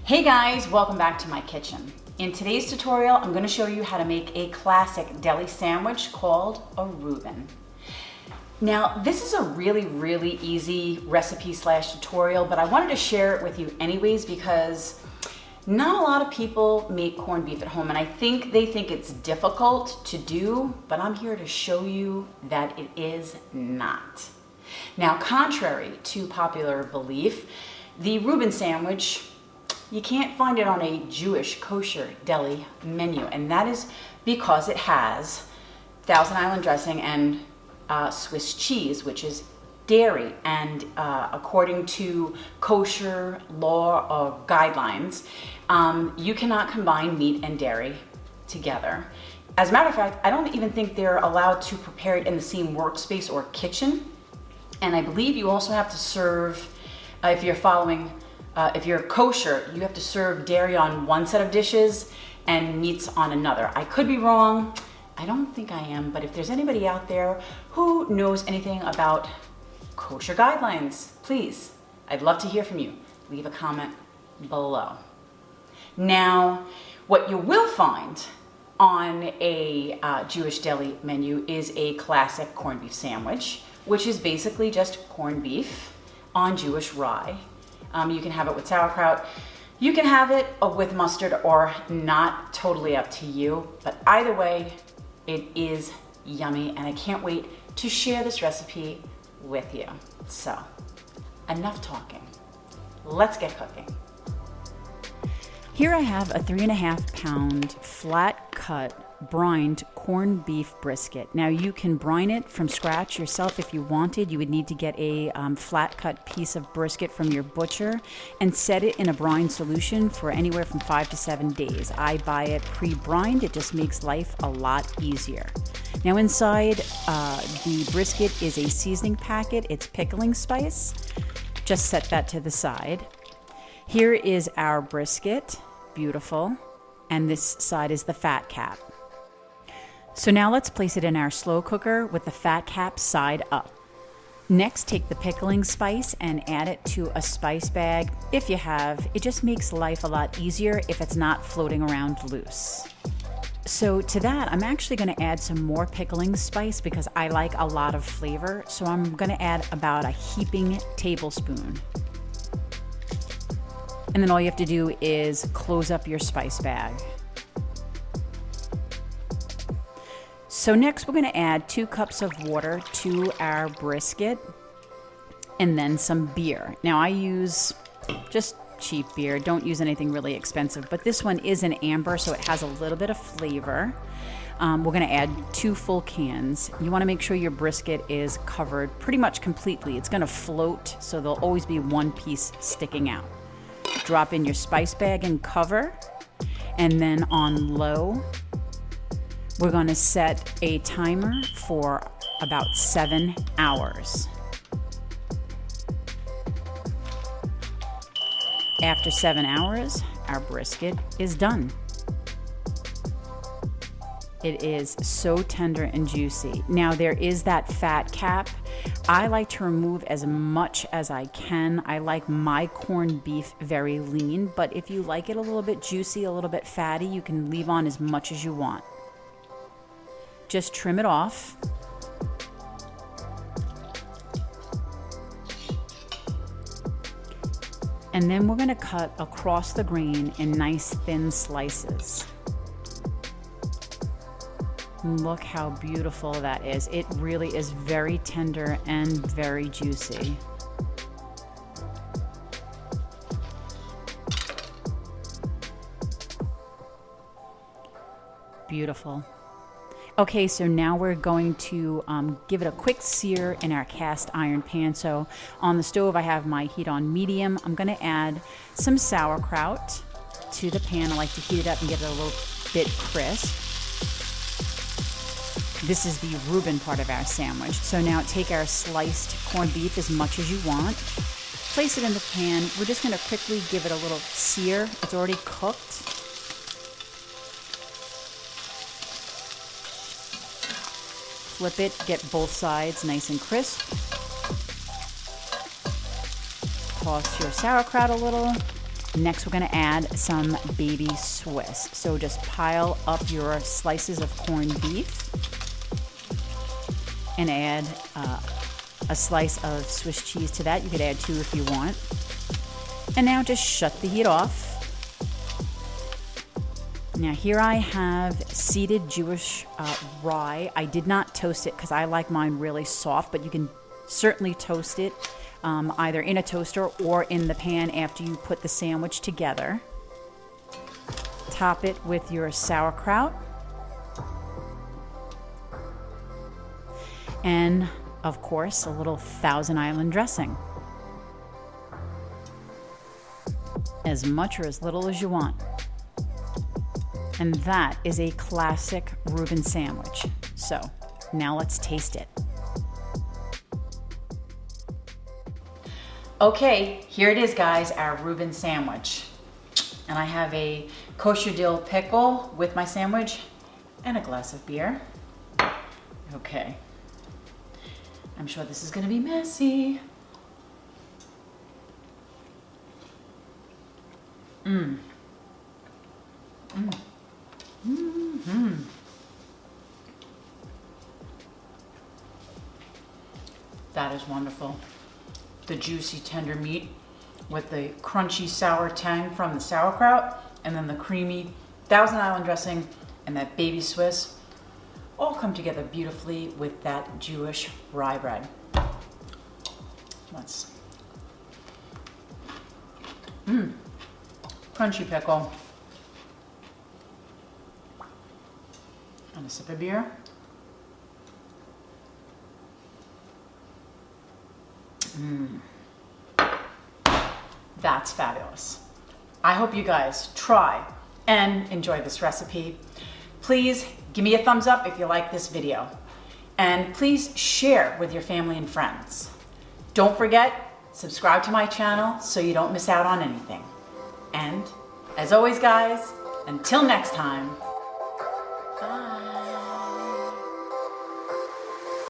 Hey guys, welcome back to my kitchen. In today's tutorial, I'm going to show you how to make a classic deli sandwich called a Reuben. Now, this is a really easy recipe slash tutorial, but I wanted to share it with you anyways because not a lot of people make corned beef at home, and I think they think it's difficult to do, but I'm here to show you that it is not. Now, contrary to popular belief, the Reuben sandwich, you can't find it on a Jewish kosher deli menu, and that is because it has Thousand Island dressing and Swiss cheese, which is dairy, and according to kosher law or guidelines, you cannot combine meat and dairy together. As a matter of fact, I don't even think they're allowed to prepare it in the same workspace or kitchen, and I believe you also have to serve, if you're kosher, you have to serve dairy on one set of dishes and meats on another. I could be wrong. I don't think I am, but if there's anybody out there who knows anything about kosher guidelines, please, I'd love to hear from you. Leave a comment below. Now, what you will find on a Jewish deli menu is a classic corned beef sandwich, which is basically just corned beef on Jewish rye. You can have it with sauerkraut. You can have it with mustard or not, totally up to you. But either way, it is yummy, and I can't wait to share this recipe with you. So, enough talking. Let's get cooking. Here I have a 3.5 pound flat cut brined corned beef brisket. Now you can brine it from scratch yourself if you wanted. You would need to get a flat cut piece of brisket from your butcher and set it in a brine solution for anywhere from 5 to 7 days. I buy it pre-brined. It just makes life a lot easier. Now inside the brisket is a seasoning packet. It's pickling spice. Just set that to the side. Here is our brisket. Beautiful. And this side is the fat cap. So now let's place it in our slow cooker with the fat cap side up. Next, take the pickling spice and add it to a spice bag if you have. It just makes life a lot easier if it's not floating around loose. So to that, I'm actually going to add some more pickling spice because I like a lot of flavor. So I'm going to add about a heaping tablespoon. And then all you have to do is close up your spice bag. So next we're going to add 2 cups of water to our brisket and then some beer. Now I use just cheap beer. Don't use anything really expensive, but this one is an amber, so it has a little bit of flavor. We're going to add 2 full cans. You want to make sure your brisket is covered pretty much completely. It's going to float, so there'll always be one piece sticking out. Drop in your spice bag and cover, and then on low, we're going to set a timer for about 7 hours. After 7 hours, our brisket is done. It is so tender and juicy. Now there is that fat cap. I like to remove as much as I can. I like my corned beef very lean, but if you like it a little bit juicy, a little bit fatty, you can leave on as much as you want. Just trim it off. And then we're going to cut across the grain in nice thin slices. Look how beautiful that is. It really is very tender and very juicy. Beautiful. Okay, so now we're going to give it a quick sear in our cast iron pan. So on the stove, I have my heat on medium. I'm going to add some sauerkraut to the pan. I like to heat it up and get it a little bit crisp. This is the Reuben part of our sandwich. So now take our sliced corned beef as much as you want. Place it in the pan. We're just going to quickly give it a little sear. It's already cooked. Flip it, get both sides nice and crisp. Toss your sauerkraut a little. Next, we're gonna add some baby Swiss. So just pile up your slices of corned beef and add a slice of Swiss cheese to that. You could add 2 if you want. And now just shut the heat off. Now here I have seeded Jewish rye. I did not toast it because I like mine really soft, but you can certainly toast it either in a toaster or in the pan after you put the sandwich together. Top it with your sauerkraut. And of course, a little Thousand Island dressing. As much or as little as you want. And that is a classic Reuben sandwich. So now let's taste it. Okay, here it is, guys, our Reuben sandwich. And I have a kosher dill pickle with my sandwich and a glass of beer. Okay. I'm sure this is gonna be messy. That is wonderful. The juicy, tender meat with the crunchy, sour tang from the sauerkraut, and then the creamy Thousand Island dressing and that baby Swiss all come together beautifully with that Jewish rye bread. Let's... Crunchy pickle. And a sip of beer. That's fabulous. I hope you guys try and enjoy this recipe. Please give me a thumbs up if you like this video. And please share with your family and friends. Don't forget, subscribe to my channel so you don't miss out on anything. And as always, guys, until next time,